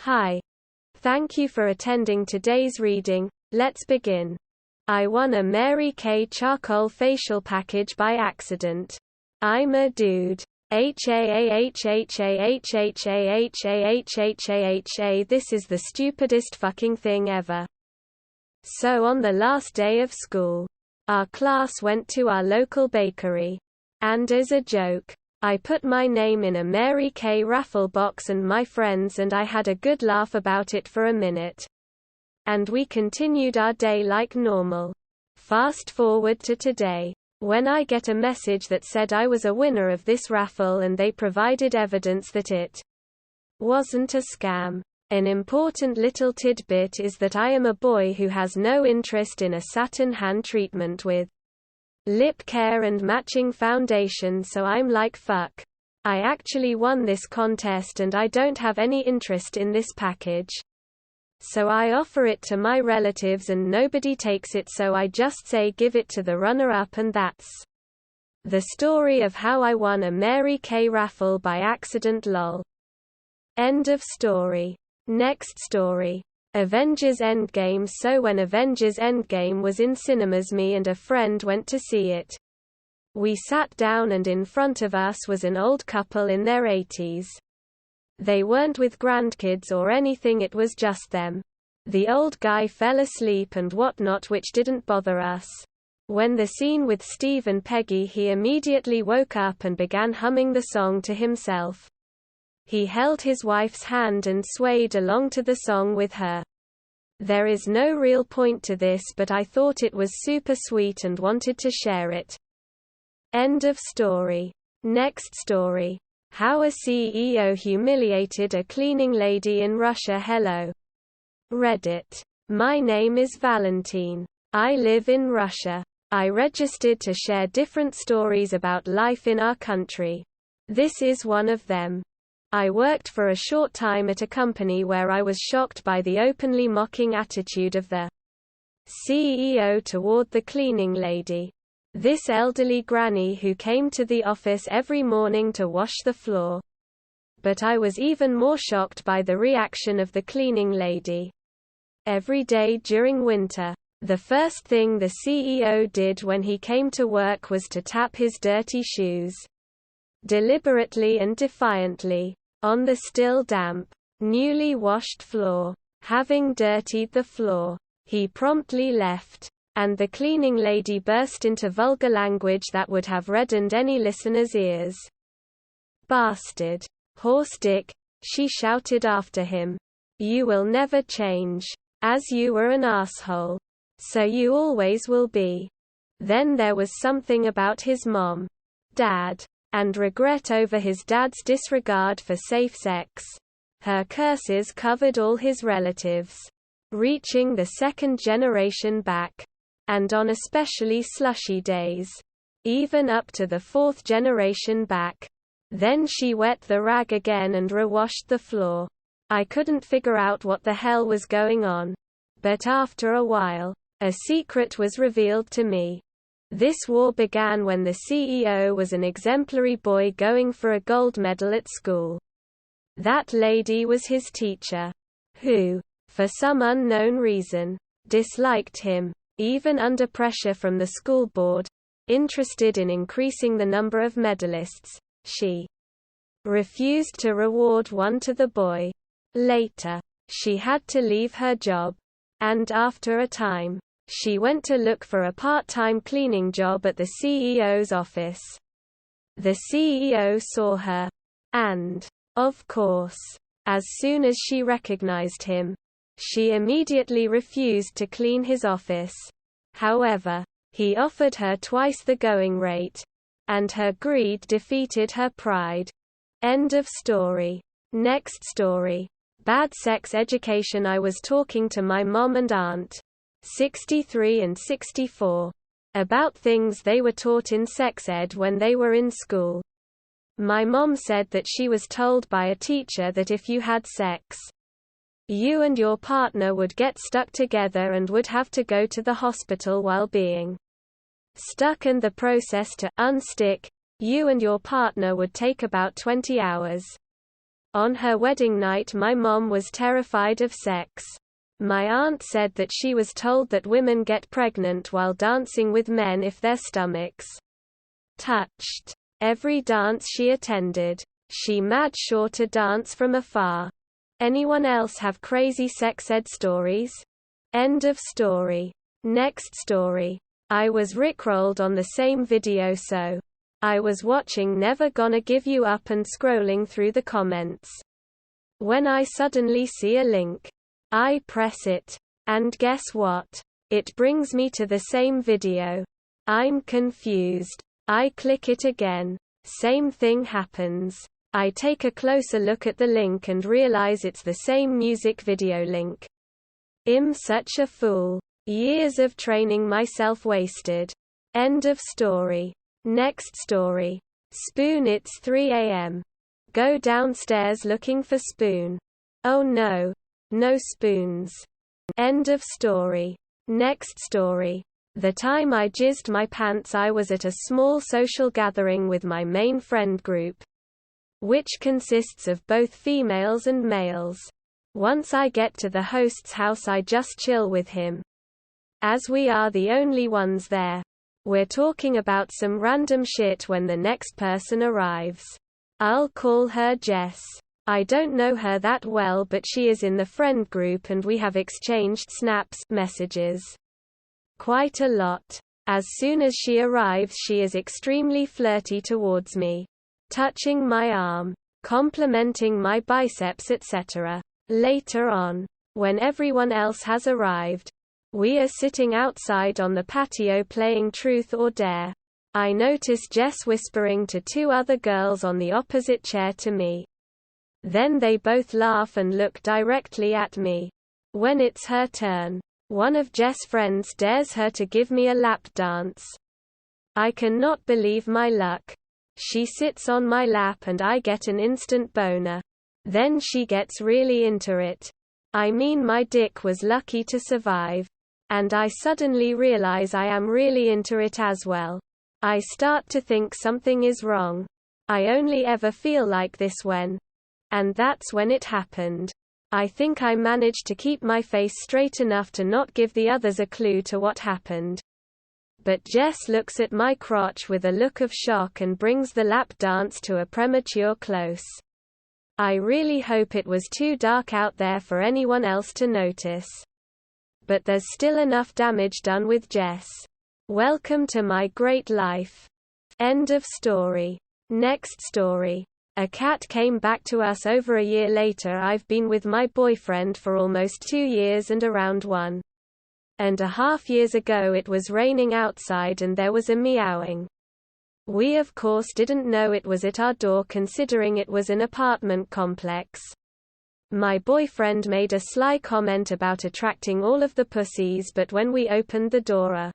Hi. Thank you for attending today's reading. Let's begin. I won a Mary Kay charcoal facial package by accident. I'm a dude. This is the stupidest fucking thing ever. So on the last day of school, our class went to our local bakery. And as a joke, I put my name in a Mary Kay raffle box and my friends and I had a good laugh about it for a minute. And we continued our day like normal. Fast forward to today, when I get a message that said I was a winner of this raffle and they provided evidence that it wasn't a scam. An important little tidbit is that I am a boy who has no interest in a satin hand treatment with lip care and matching foundation, so I'm like fuck. I actually won this contest and I don't have any interest in this package. So I offer it to my relatives and nobody takes it, so I just say give it to the runner-up, and that's the story of how I won a Mary Kay raffle by accident, lol. End of story. Next story. Avengers Endgame. So when Avengers Endgame was in cinemas, me and a friend went to see it. We sat down and in front of us was an old couple in their 80s. They weren't with grandkids or anything, it was just them. The old guy fell asleep and whatnot, which didn't bother us. When the scene with Steve and Peggy, he immediately woke up and began humming the song to himself. He held his wife's hand and swayed along to the song with her. There is no real point to this, but I thought it was super sweet and wanted to share it. End of story. Next story. How a CEO humiliated a cleaning lady in Russia. Hello. Reddit. My name is Valentine. I live in Russia. I registered to share different stories about life in our country. This is one of them. I worked for a short time at a company where I was shocked by the openly mocking attitude of the CEO toward the cleaning lady. This elderly granny who came to the office every morning to wash the floor. But I was even more shocked by the reaction of the cleaning lady. Every day during winter, the first thing the CEO did when he came to work was to tap his dirty shoes, deliberately and defiantly, on the still damp, newly washed floor. Having dirtied the floor, he promptly left, and the cleaning lady burst into vulgar language that would have reddened any listener's ears. Bastard. Horse dick, she shouted after him. You will never change. As you were an asshole. So you always will be. Then there was something about his mom, dad, and regret over his dad's disregard for safe sex. Her curses covered all his relatives, reaching the second generation back. And on especially slushy days, even up to the fourth generation back. Then she wet the rag again and re-washed the floor. I couldn't figure out what the hell was going on. But after a while, a secret was revealed to me. This war began when the CEO was an exemplary boy going for a gold medal at school. That lady was his teacher, who, for some unknown reason, disliked him. Even under pressure from the school board, interested in increasing the number of medalists, she refused to reward one to the boy. Later, she had to leave her job. And after a time, she went to look for a part-time cleaning job at the CEO's office. The CEO saw her. And, of course, as soon as she recognized him, she immediately refused to clean his office. However, he offered her twice the going rate. And her greed defeated her pride. End of story. Next story. Bad sex education. I was talking to my mom and aunt, 63 and 64, about things they were taught in sex ed when they were in school. My mom said that she was told by a teacher that if you had sex, you and your partner would get stuck together and would have to go to the hospital while being stuck, and the process to unstick you and your partner would take about 20 hours. On her wedding night my mom was terrified of sex. My aunt said that she was told that women get pregnant while dancing with men if their stomachs touched. Every dance she attended, she made sure to dance from afar. Anyone else have crazy sex ed stories? End of story. Next story. I was rickrolled on the same video, so I was watching Never Gonna Give You Up and scrolling through the comments. When I suddenly see a link, I press it. And guess what? It brings me to the same video. I'm confused. I click it again. Same thing happens. I take a closer look at the link and realize it's the same music video link. I'm such a fool. Years of training myself wasted. End of story. Next story. Spoon. It's 3 a.m. Go downstairs looking for Spoon. Oh no. No spoons. End of story. Next story. The time I jizzed my pants, I was at a small social gathering with my main friend group, which consists of both females and males. Once I get to the host's house, I just chill with him. As we are the only ones there, we're talking about some random shit when the next person arrives. I'll call her Jess. I don't know her that well, but she is in the friend group and we have exchanged messages quite a lot. As soon as she arrives, she is extremely flirty towards me, touching my arm, complimenting my biceps, etc. Later on, when everyone else has arrived, we are sitting outside on the patio playing Truth or Dare. I notice Jess whispering to two other girls on the opposite chair to me. Then they both laugh and look directly at me. When it's her turn, one of Jess' friends dares her to give me a lap dance. I cannot believe my luck. She sits on my lap and I get an instant boner. Then she gets really into it. I mean, my dick was lucky to survive. And I suddenly realize I am really into it as well. I start to think something is wrong. I only ever feel like this when. And that's when it happened. I think I managed to keep my face straight enough to not give the others a clue to what happened. But Jess looks at my crotch with a look of shock and brings the lap dance to a premature close. I really hope it was too dark out there for anyone else to notice. But there's still enough damage done with Jess. Welcome to my great life. End of story. Next story. A cat came back to us over a year later. I've been with my boyfriend for almost 2 years, and around 1.5 years ago it was raining outside and there was a meowing. We of course didn't know it was at our door, considering it was an apartment complex. My boyfriend made a sly comment about attracting all of the pussies, but when we opened the door, a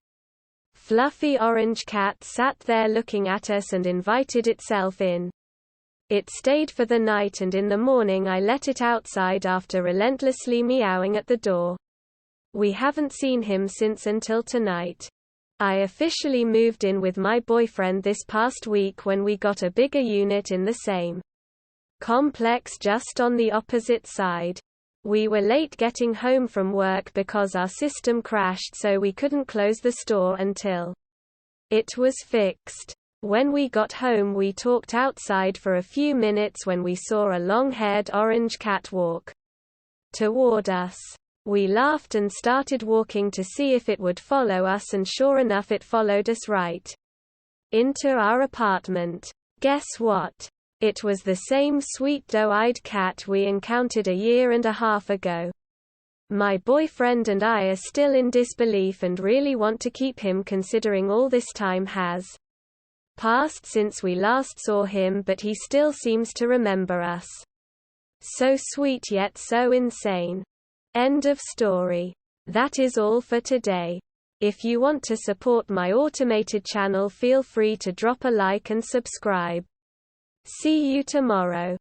fluffy orange cat sat there looking at us and invited itself in. It stayed for the night, and in the morning I let it outside after relentlessly meowing at the door. We haven't seen him since until tonight. I officially moved in with my boyfriend this past week when we got a bigger unit in the same complex just on the opposite side. We were late getting home from work because our system crashed, so we couldn't close the store until it was fixed. When we got home, we talked outside for a few minutes when we saw a long-haired orange cat walk toward us. We laughed and started walking to see if it would follow us, and sure enough it followed us right into our apartment. Guess what? It was the same sweet doe-eyed cat we encountered a year and a half ago. My boyfriend and I are still in disbelief and really want to keep him, considering all this time has passed since we last saw him, but he still seems to remember us. So sweet yet so insane. End of story. That is all for today. If you want to support my automated channel, feel free to drop a like and subscribe. See you tomorrow.